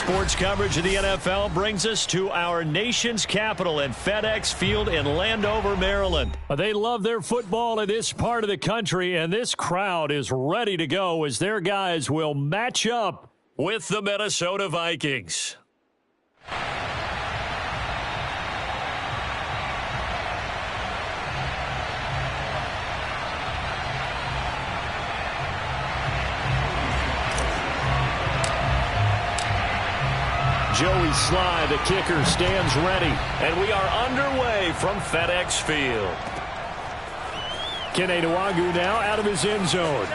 Sports coverage of the NFL brings us to our nation's capital at FedEx Field in Landover, Maryland. They love their football in this part of the country, and this crowd is ready to go as their guys will match up with the Minnesota Vikings. Joey Sly, the kicker, stands ready, and we are underway from FedEx Field. Kene Nwangwu now out of his end zone.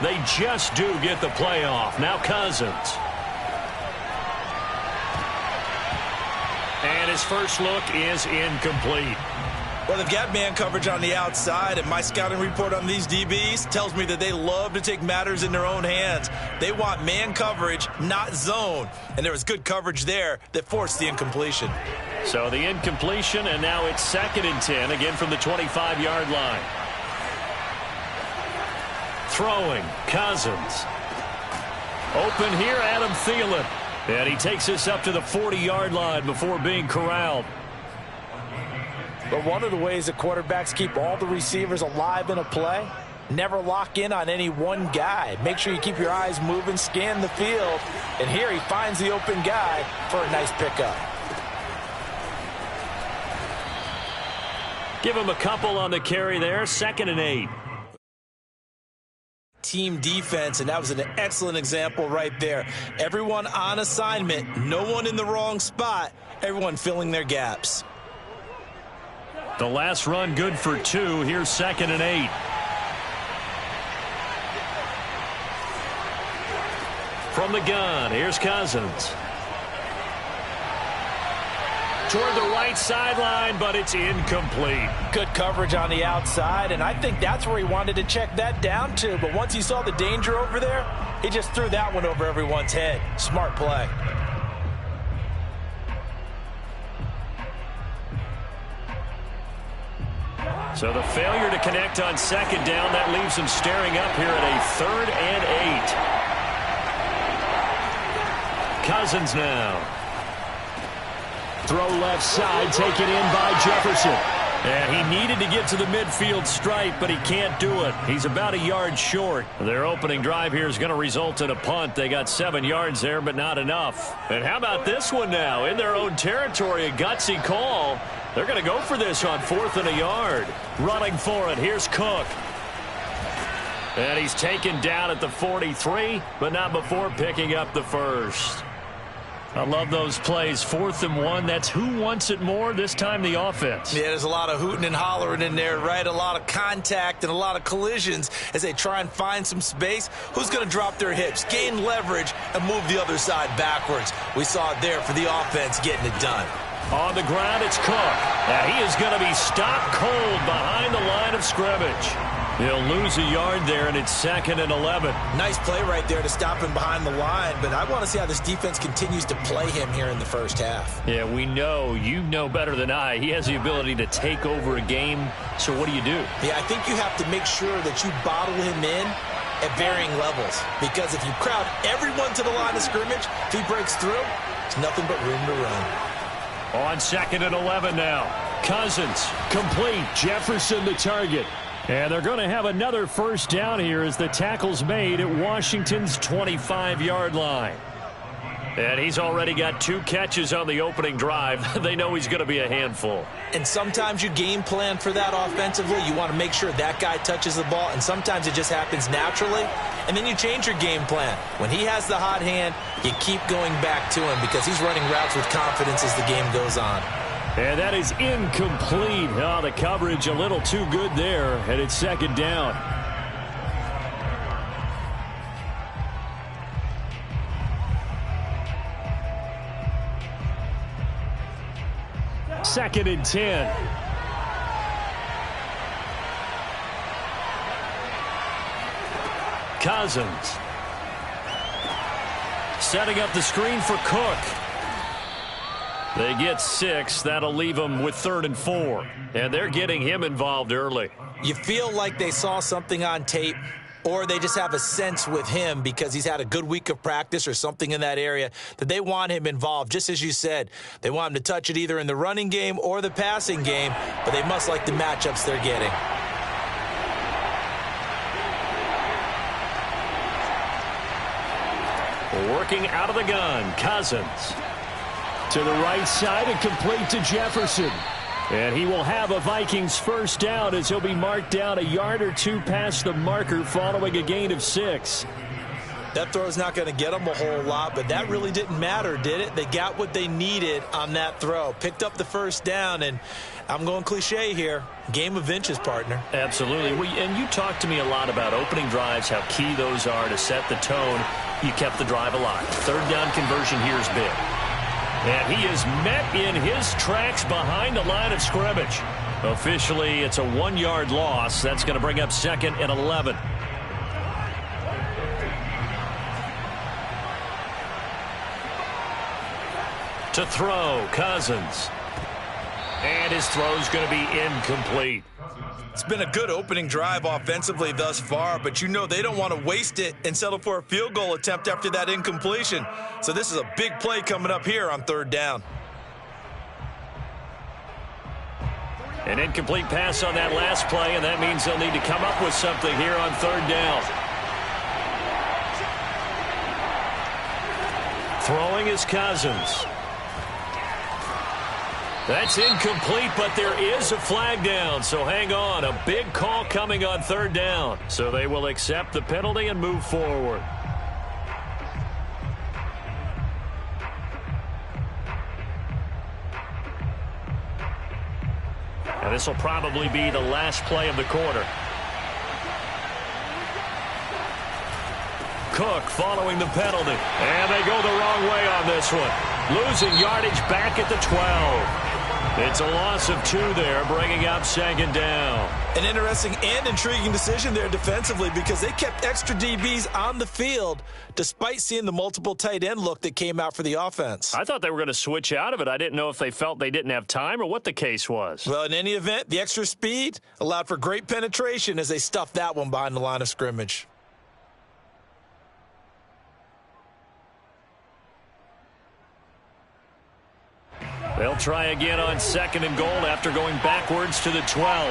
They just do get the playoff. Now Cousins. And his first look is incomplete. Well, they've got man coverage on the outside, and my scouting report on these DBs tells me that they love to take matters in their own hands. They want man coverage, not zone. And there was good coverage there that forced the incompletion. So the incompletion, and now it's 2nd and 10, again from the 25-yard line. Throwing, Cousins. Open here, Adam Thielen. And he takes us up to the 40-yard line before being corralled. But one of the ways that quarterbacks keep all the receivers alive in a play, never lock in on any one guy. Make sure you keep your eyes moving, scan the field. And here he finds the open guy for a nice pickup. Give him a couple on the carry there, 2nd and 8. Team defense, and that was an excellent example right there. Everyone on assignment, no one in the wrong spot, everyone filling their gaps. The last run good for 2. Here's 2nd and 8. From the gun, here's Cousins. Toward the right sideline, but it's incomplete. Good coverage on the outside, and I think that's where he wanted to check that down to. But once he saw the danger over there, he just threw that one over everyone's head. Smart play. So the failure to connect on 2nd down, that leaves him staring up here at a 3rd and 8. Cousins now. Throw left side, taken in by Jefferson. And he needed to get to the midfield stripe, but he can't do it. He's about a yard short. Their opening drive here is going to result in a punt. They got 7 yards there, but not enough. And how about this one now? In their own territory, a gutsy call. They're going to go for this on 4th and a yard. Running for it, here's Cook. And he's taken down at the 43, but not before picking up the first. I love those plays. 4th and 1. That's who wants it more. This time the offense. Yeah, there's a lot of hooting and hollering in there, right? A lot of contact and a lot of collisions as they try and find some space. Who's going to drop their hips, gain leverage, and move the other side backwards? We saw it there for the offense getting it done. On the ground, it's Cook. And he is going to be stopped cold behind the line of scrimmage. He'll lose a yard there, and it's 2nd and 11. Nice play right there to stop him behind the line, but I want to see how this defense continues to play him here in the first half. Yeah, we know. You know better than I. He has the ability to take over a game, so what do you do? Yeah, I think you have to make sure that you bottle him in at varying levels, because if you crowd everyone to the line of scrimmage, if he breaks through, there's nothing but room to run. On 2nd and 11 now. Cousins, complete. Jefferson the target. And they're going to have another first down here as the tackle's made at Washington's 25-yard line. And he's already got 2 catches on the opening drive. They know he's going to be a handful. And sometimes you game plan for that offensively. You want to make sure that guy touches the ball, and sometimes it just happens naturally. And then you change your game plan. When he has the hot hand, you keep going back to him because he's running routes with confidence as the game goes on. And that is incomplete. Oh, the coverage a little too good there, and it's 2nd down. Second and 10. Cousins. Setting up the screen for Cook. They get 6. That'll leave them with 3rd and 4. And they're getting him involved early. You feel like they saw something on tape, or they just have a sense with him because he's had a good week of practice or something in that area that they want him involved. Just as you said, they want him to touch it either in the running game or the passing game, but they must like the matchups they're getting. Working out of the gun, Cousins. To the right side and complete to Jefferson. And he will have a Vikings first down as he'll be marked down a yard or 2 past the marker following a gain of 6. That throw is not going to get them a whole lot, but that really didn't matter, did it? They got what they needed on that throw. Picked up the first down, and I'm going cliche here. Game of inches, partner. Absolutely. And you talked to me a lot about opening drives, how key those are to set the tone. You kept the drive alive. 3rd down conversion here is big. And he is met in his tracks behind the line of scrimmage. Officially, it's a 1-yard loss. That's going to bring up 2nd and 11. To throw, Cousins. And his throw's going to be incomplete. It's been a good opening drive offensively thus far, but you know they don't want to waste it and settle for a field goal attempt after that incompletion. So this is a big play coming up here on 3rd down. An incomplete pass on that last play, and that means they'll need to come up with something here on 3rd down. Throwing is Cousins. That's incomplete, but there is a flag down, so hang on. A big call coming on 3rd down. So they will accept the penalty and move forward. And this will probably be the last play of the quarter. Cook following the penalty. And they go the wrong way on this one. Losing yardage back at the 12. It's a loss of 2 there, bringing up 2nd down. An interesting and intriguing decision there defensively because they kept extra DBs on the field despite seeing the multiple tight end look that came out for the offense. I thought they were going to switch out of it. I didn't know if they felt they didn't have time or what the case was. Well, in any event, the extra speed allowed for great penetration as they stuffed that one behind the line of scrimmage. They'll try again on 2nd and goal after going backwards to the 12.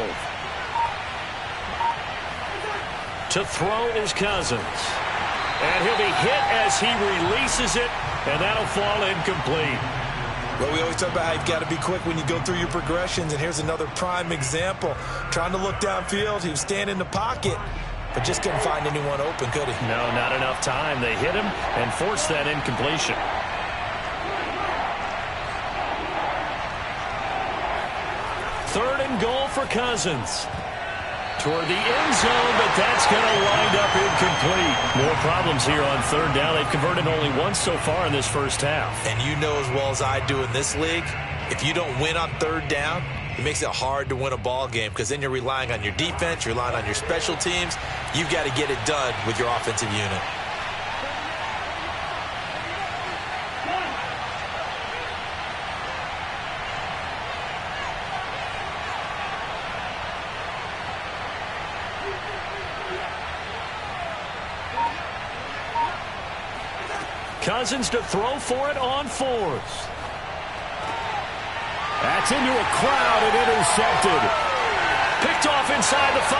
To throw is Cousins. And he'll be hit as he releases it, and that'll fall incomplete. Well, we always talk about how you've got to be quick when you go through your progressions, and here's another prime example. Trying to look downfield, he was standing in the pocket, but just couldn't find anyone open, could he? No, not enough time. They hit him and forced that incompletion. 3rd and goal for Cousins. Toward the end zone, but that's going to wind up incomplete. More problems here on 3rd down. They've converted only once so far in this first half. And you know as well as I do in this league, if you don't win on 3rd down, it makes it hard to win a ball game because then you're relying on your defense, you're relying on your special teams. You've got to get it done with your offensive unit. Cousins to throw for it on 4th. That's into a crowd and intercepted. Picked off inside the 5.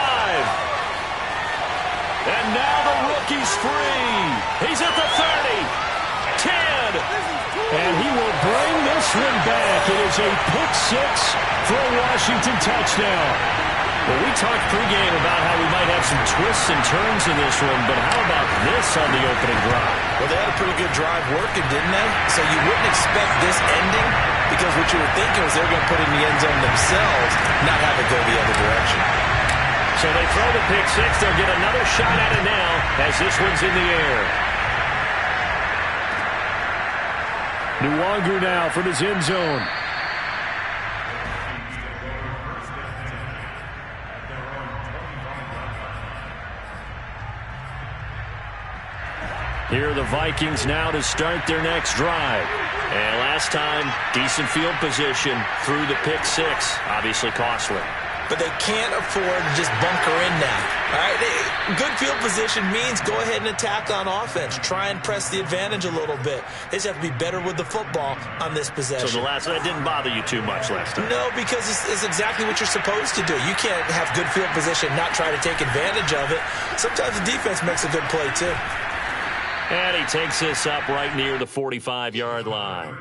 And now the rookie's free. He's at the 30. 10. And he will bring this one back. It is a pick 6 for a Washington touchdown. Well, we talked pregame about how we might have some twists and turns in this one, but how about this on the opening drive? Well, they had a pretty good drive working, didn't they? So you wouldn't expect this ending because what you were thinking was they were going to put it in the end zone themselves, not have it go the other direction. So they throw the pick 6. They'll get another shot at it now as this one's in the air. Nwangu now from his end zone. Here are the Vikings now to start their next drive. And last time, decent field position through the pick 6. Obviously costly. But they can't afford to just bunker in now. All right, good field position means go ahead and attack on offense. Try and press the advantage a little bit. They just have to be better with the football on this possession. So that didn't bother you too much last time? No, because it's exactly what you're supposed to do. You can't have good field position, not try to take advantage of it. Sometimes the defense makes a good play, too. And he takes this up right near the 45-yard line.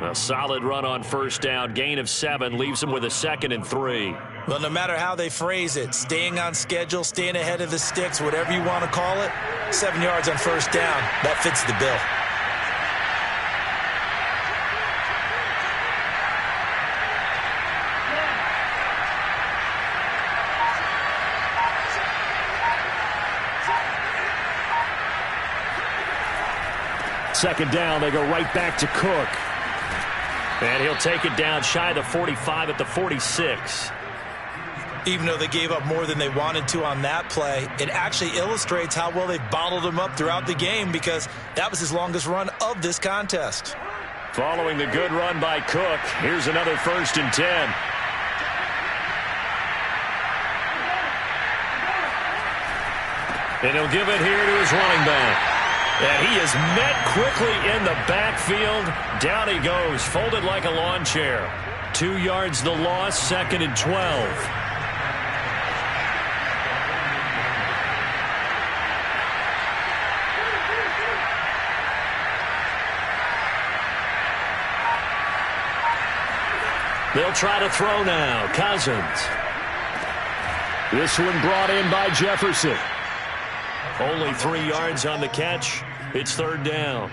A solid run on 1st down. Gain of 7 leaves him with a 2nd and 3. Well, no matter how they phrase it, staying on schedule, staying ahead of the sticks, whatever you want to call it, 7 yards on 1st down, that fits the bill. Second down, they go right back to Cook. And he'll take it down shy of the 45 at the 46. Even though they gave up more than they wanted to on that play, it actually illustrates how well they bottled him up throughout the game because that was his longest run of this contest. Following the good run by Cook, here's another 1st and 10. And he'll give it here to his running back. And he is met quickly in the backfield. Down he goes, folded like a lawn chair. 2 yards the loss, 2nd and 12. They'll try to throw now. Cousins. This one brought in by Jefferson. Only 3 yards on the catch. It's 3rd down.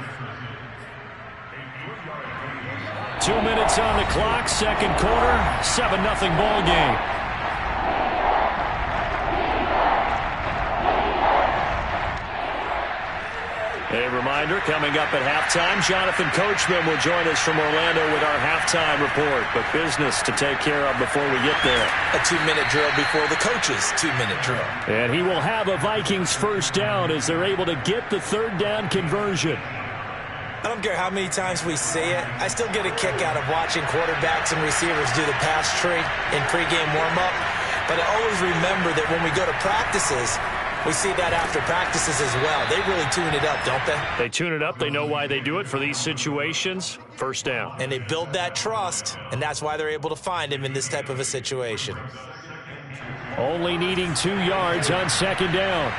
2 minutes on the clock, 2nd quarter, 7-0 ball game. A reminder, coming up at halftime, Jonathan Coachman will join us from Orlando with our halftime report. But business to take care of before we get there. A 2-minute drill before the coach's 2-minute drill. And he will have a Vikings 1st down as they're able to get the 3rd down conversion. I don't care how many times we say it. I still get a kick out of watching quarterbacks and receivers do the pass tree in pregame warm-up. But I always remember that when we go to practices, we see that after practices as well. They really tune it up, don't they? They tune it up. They know why they do it for these situations. 1st down. And they build that trust, and that's why they're able to find him in this type of a situation. Only needing 2 yards on 2nd down.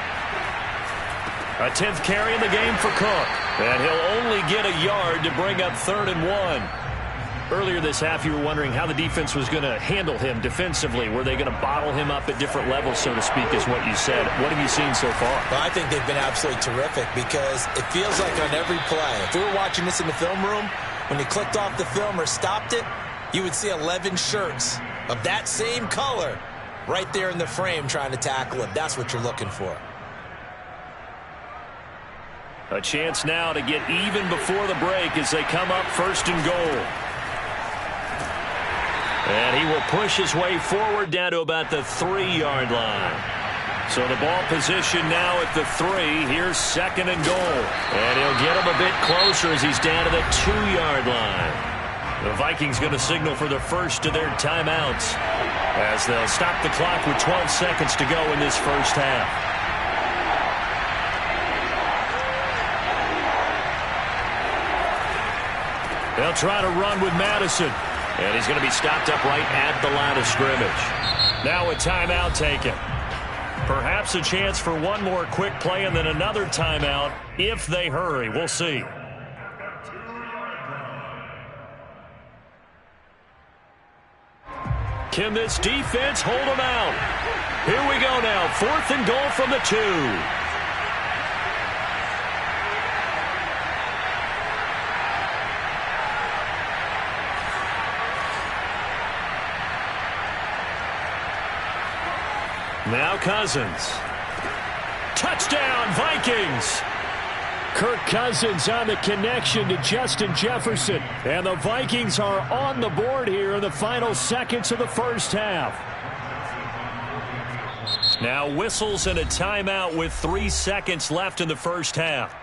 A 10th carry in the game for Cook. And he'll only get a yard to bring up 3rd and 1. Earlier this half, you were wondering how the defense was going to handle him defensively. Were they going to bottle him up at different levels, so to speak, is what you said. What have you seen so far? Well, I think they've been absolutely terrific because it feels like on every play, if we were watching this in the film room, when you clicked off the film or stopped it, you would see 11 shirts of that same color right there in the frame trying to tackle him. That's what you're looking for. A chance now to get even before the break as they come up 1st and goal. And he will push his way forward down to about the 3-yard line. So the ball position now at the 3. Here's 2nd and goal. And he'll get him a bit closer as he's down to the 2-yard line. The Vikings going to signal for the first of their timeouts as they'll stop the clock with 12 seconds to go in this first half. They'll try to run with Madison. And he's going to be stopped up right at the line of scrimmage. Now a timeout taken. Perhaps a chance for one more quick play and then another timeout if they hurry. We'll see. Can this defense hold them out? Here we go now. 4th and goal from the 2. Now Cousins. Touchdown, Vikings! Kirk Cousins on the connection to Justin Jefferson. And the Vikings are on the board here in the final seconds of the first half. Now whistles and a timeout with 3 seconds left in the first half.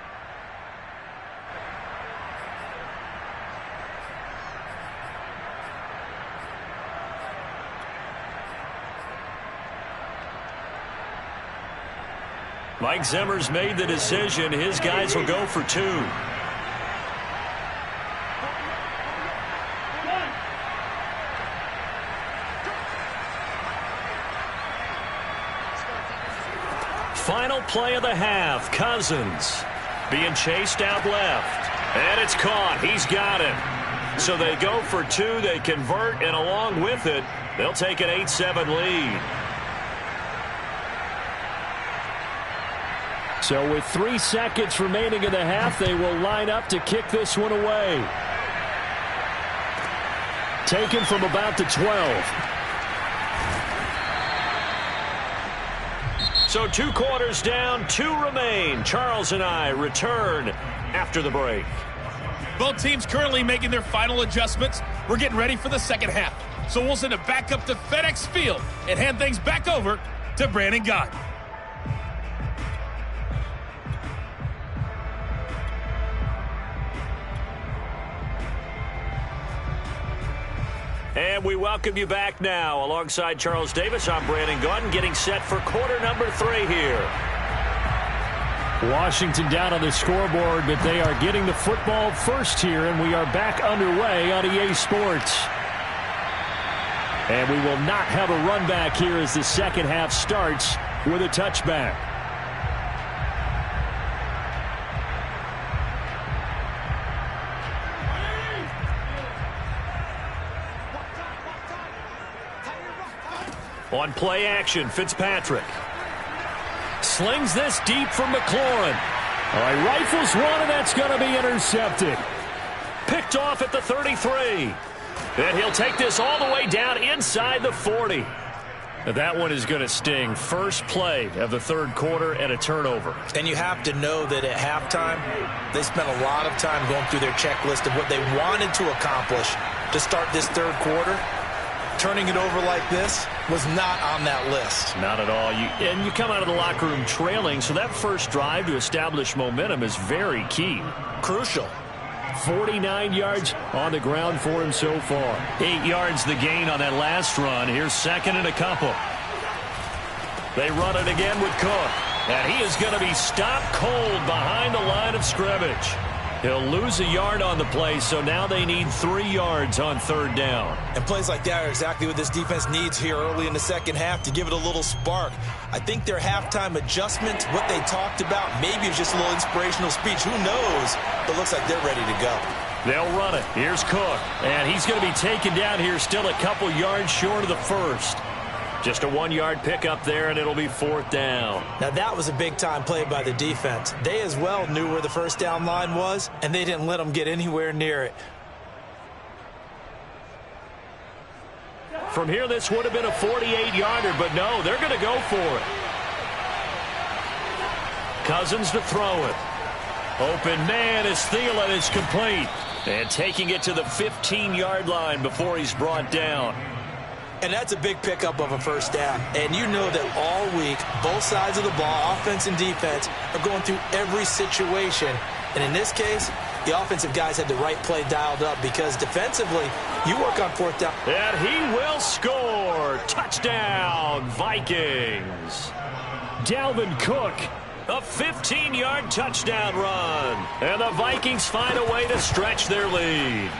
Mike Zimmer's made the decision. His guys will go for 2. Final play of the half. Cousins being chased out left. And it's caught. He's got it. So they go for 2. They convert, and along with it, they'll take an 8-7 lead. So with 3 seconds remaining in the half, they will line up to kick this one away. Taken from about the 12. So 2 quarters down, 2 remain. Charles and I return after the break. Both teams currently making their final adjustments. We're getting ready for the second half. So we'll send it back up to FedEx Field and hand things back over to Brandon Gaudin. And we welcome you back now. Alongside Charles Davis, I'm Brandon Gaudin, getting set for quarter number 3 here. Washington down on the scoreboard, but they are getting the football first here, and we are back underway on EA Sports. And we will not have a run back here as the second half starts with a touchback. On play action, Fitzpatrick slings this deep from McLaurin. All right, rifles one, and that's going to be intercepted. Picked off at the 33. And he'll take this all the way down inside the 40. Now that one is going to sting. First play of the 3rd quarter and a turnover. And you have to know that at halftime, they spent a lot of time going through their checklist of what they wanted to accomplish to start this 3rd quarter. Turning it over like this was not on that list. Not at all. And you come out of the locker room trailing, so that first drive to establish momentum is very key. Crucial. 49 yards on the ground for him so far. 8 yards the gain on that last run. Here's 2nd and a couple. They run it again with Cook. And he is going to be stopped cold behind the line of scrimmage. He'll lose a yard on the play, so now they need 3 yards on 3rd down. And plays like that are exactly what this defense needs here early in the second half to give it a little spark. I think their halftime adjustment, what they talked about, maybe it's just a little inspirational speech. Who knows? But looks like they're ready to go. They'll run it. Here's Cook. And he's going to be taken down here still a couple yards short of the first. Just a 1-yard pickup there, and it'll be 4th down. Now, that was a big-time play by the defense. They as well knew where the first down line was, and they didn't let them get anywhere near it. From here, this would have been a 48-yarder, but no, they're going to go for it. Cousins to throw it. Open man is Thielen. It's complete. And taking it to the 15-yard line before he's brought down. And that's a big pickup of a first down. And you know that all week, both sides of the ball, offense and defense, are going through every situation. And in this case, the offensive guys had the right play dialed up because defensively, you work on fourth down. And he will score. Touchdown, Vikings. Dalvin Cook, a 15-yard touchdown run. And the Vikings find a way to stretch their lead.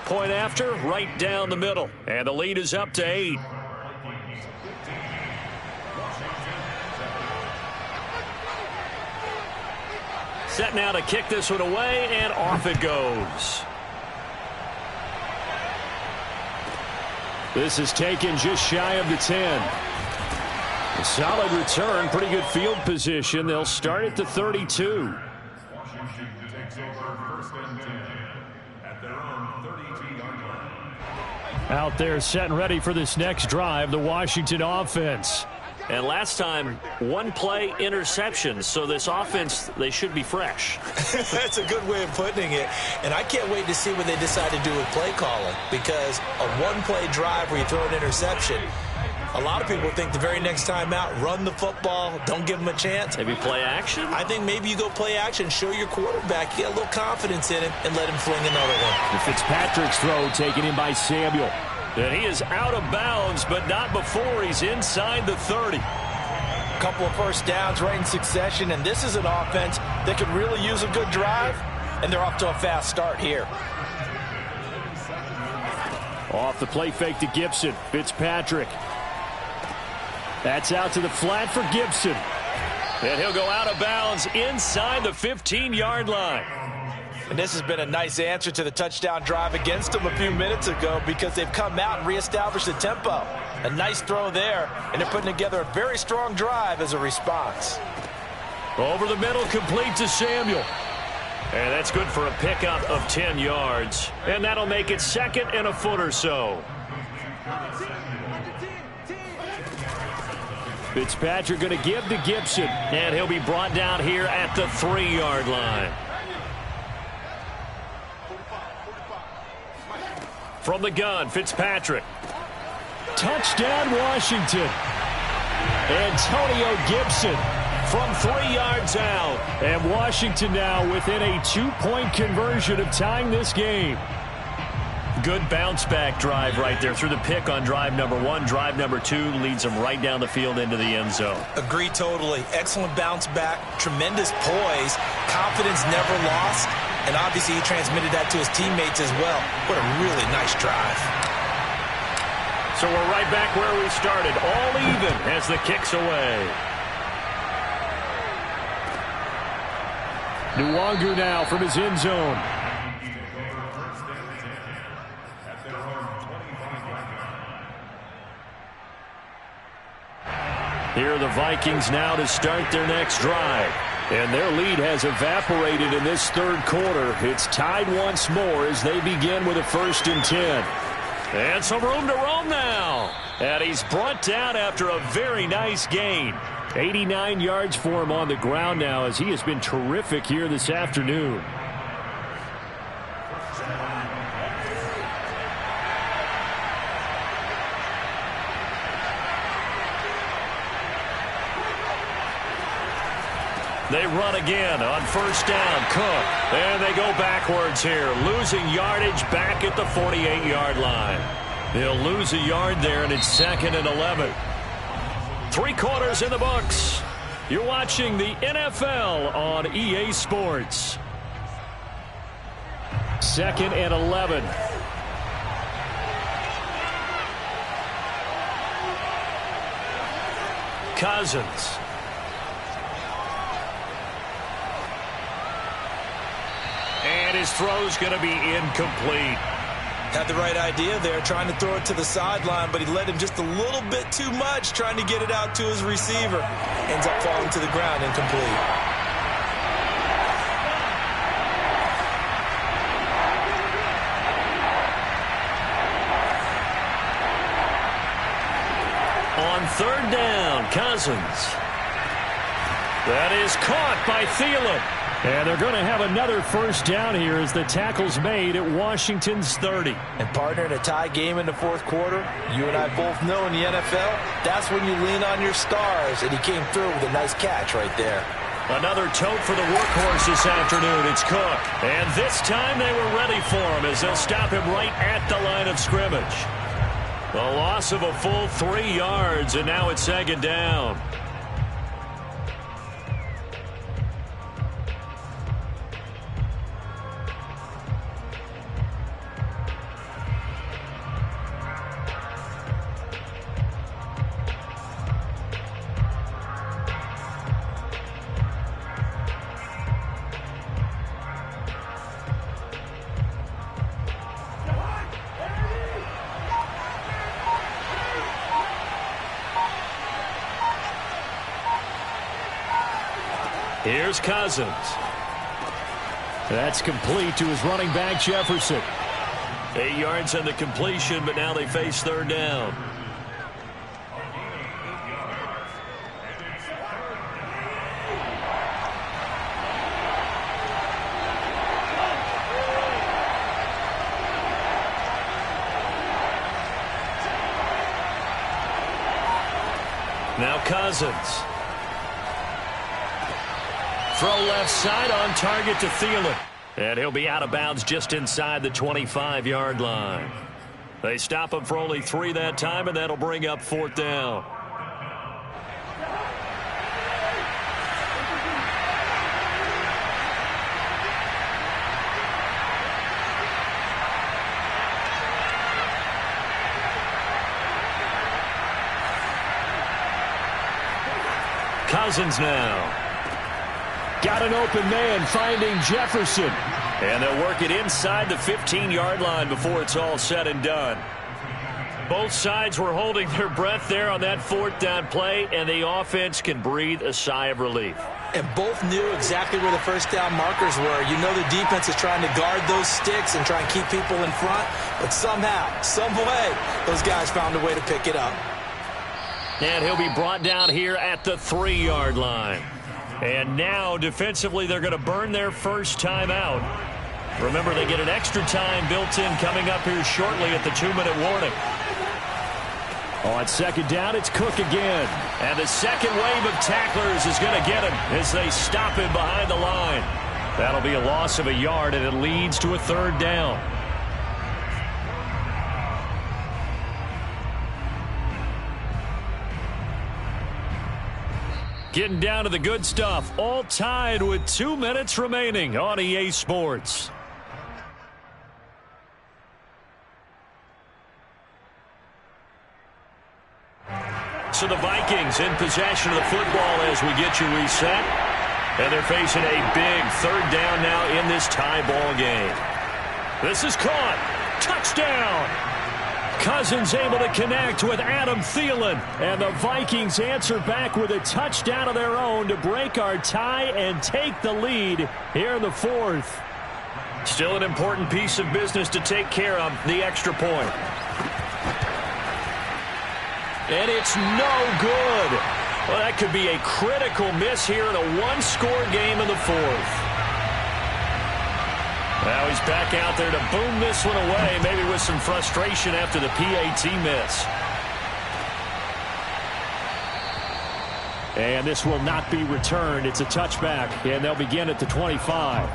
Point after, right down the middle. And the lead is up to 8. Set now to kick this one away, and off it goes. This is taken just shy of the 10. A solid return, pretty good field position. They'll start at the 32. Washington takes over first and 10 at their own 32-yard line. Out there set and ready for this next drive, the Washington offense. And last time, one play interception, so this offense, they should be fresh. That's a good way of putting it. And I can't wait to see what they decide to do with play calling, because a one-play drive where you throw an interception, a lot of people think the very next time out, run the football, don't give them a chance. Maybe play action? I think maybe you go play action, show your quarterback, get a little confidence in him, and let him fling another one. Fitzpatrick's throw taken in by Samuel. And he is out of bounds, but not before he's inside the 30. A couple of first downs right in succession, and this is an offense that could really use a good drive, and they're off to a fast start here. Off the play fake to Gibson. Fitzpatrick. That's out to the flat for Gibson. And he'll go out of bounds inside the 15-yard line. And this has been a nice answer to the touchdown drive against them a few minutes ago because they've come out and reestablished the tempo. A nice throw there, and they're putting together a very strong drive as a response. Over the middle, complete to Samuel. And that's good for a pickup of 10 yards. And that'll make it second and a foot or so. Fitzpatrick going to give to Gibson. And he'll be brought down here at the 3-yard line. From the gun, Fitzpatrick. Touchdown, Washington. Antonio Gibson from 3 yards out. And Washington now within a 2-point conversion of tying this game. Good bounce-back drive right there through the pick on drive number 1. Drive number 2 leads them right down the field into the end zone. Agree totally. Excellent bounce back, tremendous poise, confidence never lost, and obviously he transmitted that to his teammates as well. What a really nice drive. So we're right back where we started, all even as the kick's away. Nwangu now from his end zone. Here are the Vikings now to start their next drive. And their lead has evaporated in this third quarter. It's tied once more as they begin with a 1st and 10. And some room to roam now. And he's brought down after a very nice gain. 89 yards for him on the ground now as he has been terrific here this afternoon. They run again on 1st down. Cook. And they go backwards here. Losing yardage back at the 48-yard line. They'll lose a yard there, and it's 2nd and 11. 3 quarters in the books. You're watching the NFL on EA Sports. 2nd and 11. Cousins. And his throw's going to be incomplete. Had the right idea there, trying to throw it to the sideline, but he led him just a little bit too much, trying to get it out to his receiver. Ends up falling to the ground, incomplete. third down. Cousins. That is caught by Thielen. And they're going to have another first down here as the tackle's made at Washington's 30. And partner, in a tie game in the fourth quarter, you and I both know in the NFL, that's when you lean on your stars, and he came through with a nice catch right there. Another tote for the workhorse this afternoon. It's Cook. And this time they were ready for him as they'll stop him right at the line of scrimmage. A loss of a full 3 yards, and now it's second down. Here's Cousins. That's complete to his running back, Jefferson. 8 yards on the completion, but now they face third down. Now Cousins. Throw left side on target to Thielen. And he'll be out of bounds just inside the 25-yard line. They stop him for only 3 that time, and that'll bring up fourth down. Cousins now. Got an open man finding Jefferson. And they'll work it inside the 15-yard line before it's all said and done. Both sides were holding their breath there on that fourth down play, and the offense can breathe a sigh of relief. And both knew exactly where the first down markers were. You know the defense is trying to guard those sticks and try and keep people in front. But somehow, some way, those guys found a way to pick it up. And he'll be brought down here at the 3-yard line. And now, defensively, they're going to burn their first time out. Remember, they get an extra time built in coming up here shortly at the 2-minute warning. On second down, it's Cook again. And the second wave of tacklers is going to get him as they stop him behind the line. That'll be a loss of a yard, and it leads to a third down. Getting down to the good stuff, all tied with 2 minutes remaining on EA Sports. So the Vikings in possession of the football as we get you reset. And they're facing a big third down now in this tie ball game. This is caught. Touchdown. Cousins able to connect with Adam Thielen. And the Vikings answer back with a touchdown of their own to break our tie and take the lead here in the fourth. Still an important piece of business to take care of, the extra point. And it's no good. Well, that could be a critical miss here in a one-score game in the fourth. Now he's back out there to boom this one away, maybe with some frustration after the PAT miss. And this will not be returned. It's a touchback, and they'll begin at the 25.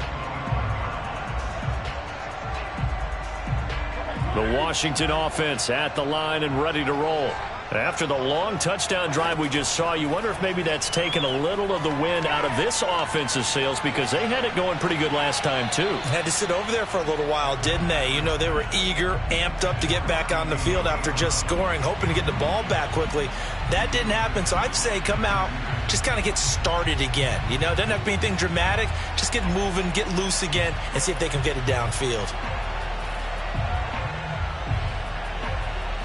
The Washington offense at the line and ready to roll. After the long touchdown drive we just saw, you wonder if maybe that's taken a little of the wind out of this offensive sails because they had it going pretty good last time, too. Had to sit over there for a little while, didn't they? You know, they were eager, amped up to get back on the field after just scoring, hoping to get the ball back quickly. That didn't happen, so I'd say come out, just kind of get started again. You know, doesn't have to be anything dramatic. Just get moving, get loose again, and see if they can get it downfield.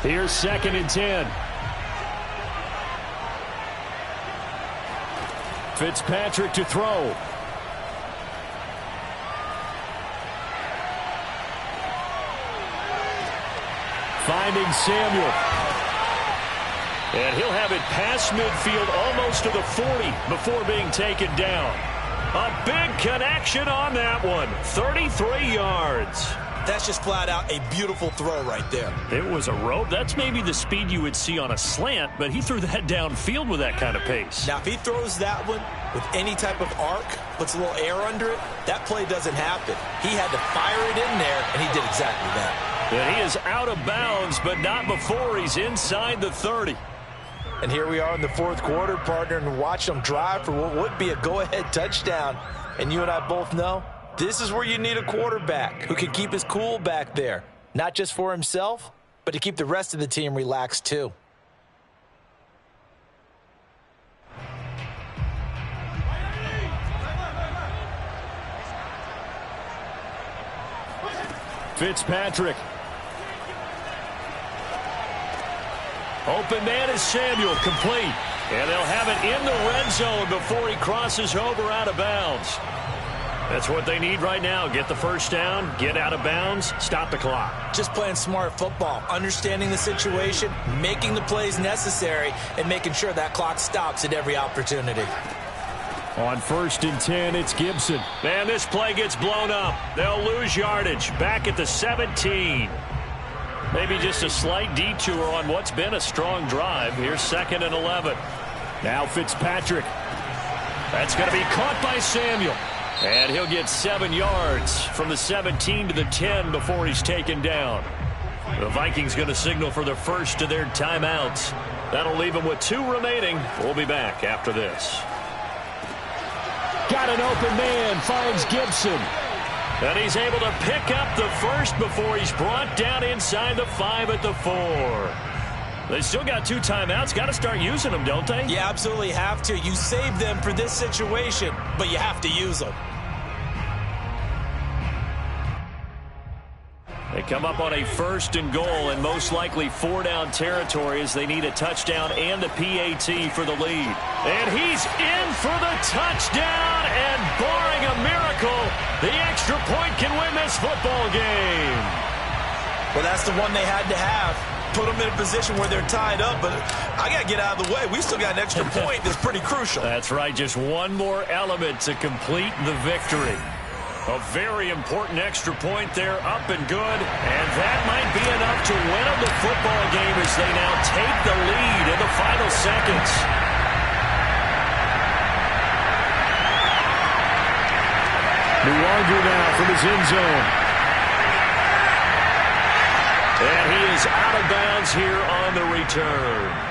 Here's 2nd and 10. Fitzpatrick to throw. Finding Samuel. And he'll have it past midfield almost to the 40 before being taken down. A big connection on that one. 33 yards. That's just flat out a beautiful throw right there. It was a rope. That's maybe the speed you would see on a slant, but he threw that downfield with that kind of pace. Now, if he throws that one with any type of arc, puts a little air under it, that play doesn't happen. He had to fire it in there, and he did exactly that. And he is out of bounds, but not before he's inside the 30. And here we are in the fourth quarter, partner, and watch them drive for what would be a go-ahead touchdown. And you and I both know this is where you need a quarterback who can keep his cool back there, not just for himself, but to keep the rest of the team relaxed too. Fitzpatrick. Open man is Samuel, complete. And they'll have it in the red zone before he crosses over out of bounds. That's what they need right now. Get the first down, get out of bounds, stop the clock. Just playing smart football, understanding the situation, making the plays necessary, and making sure that clock stops at every opportunity. On 1st and 10, it's Gibson. And this play gets blown up. They'll lose yardage. Back at the 17. Maybe just a slight detour on what's been a strong drive. Here's 2nd and 11. Now Fitzpatrick. That's going to be caught by Samuel. And he'll get 7 yards from the 17 to the 10 before he's taken down. The Vikings going to signal for the first of their timeouts. That'll leave them with 2 remaining. We'll be back after this. Got an open man, finds Gibson. And he's able to pick up the first before he's brought down inside the 5 at the 4. They still got 2 timeouts. Got to start using them, don't they? You absolutely have to. You save them for this situation, but you have to use them. They come up on a 1st and goal and most likely 4-down territory as they need a touchdown and a PAT for the lead. And he's in for the touchdown, and barring a miracle, the extra point can win this football game. Well, that's the one they had to have. Put them in a position where they're tied up, but I got to get out of the way. We still got an extra point that's pretty crucial. That's right, just one more element to complete the victory. A very important extra point there, up and good. And that might be enough to win them the football game as they now take the lead in the final seconds. Nuwagu now from his end zone. And he is out of bounds here on the return.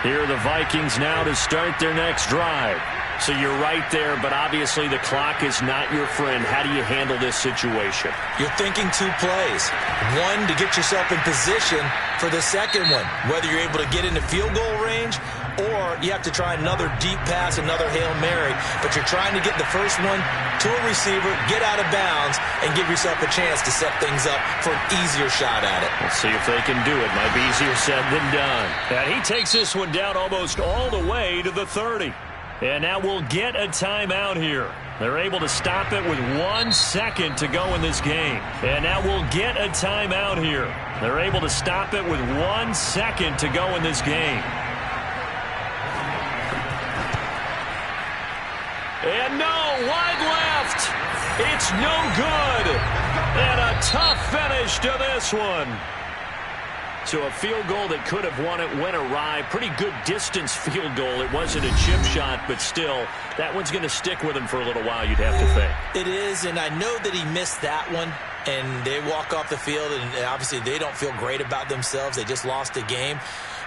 Here are the Vikings now to start their next drive. So you're right there, but obviously the clock is not your friend. How do you handle this situation? You're thinking 2 plays. One, to get yourself in position for the second one, whether you're able to get into field goal range or you have to try another deep pass, another Hail Mary. But you're trying to get the first one to a receiver, get out of bounds, and give yourself a chance to set things up for an easier shot at it. Let's see if they can do it. Might be easier said than done. And he takes this one down almost all the way to the 30. And now we'll get a timeout here. They're able to stop it with 1 second to go in this game. And now we'll get a timeout here. They're able to stop it with 1 second to go in this game. And no, wide left. It's no good. And a tough finish to this one. So a field goal that could have won it went awry. Pretty good distance field goal. It wasn't a chip shot, but still, that one's going to stick with him for a little while, you'd have to think. It is, and I know that he missed that one, and they walk off the field, and obviously they don't feel great about themselves. They just lost a game.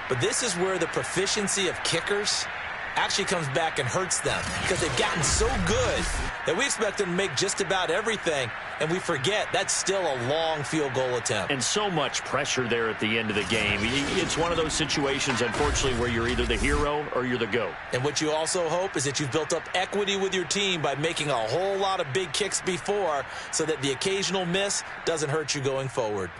But this is where the proficiency of kickers actually comes back and hurts them because they've gotten so good that we expect them to make just about everything, and we forget that's still a long field goal attempt. And so much pressure there at the end of the game. It's one of those situations, unfortunately, where you're either the hero or you're the GOAT. And what you also hope is that you've built up equity with your team by making a whole lot of big kicks before so that the occasional miss doesn't hurt you going forward.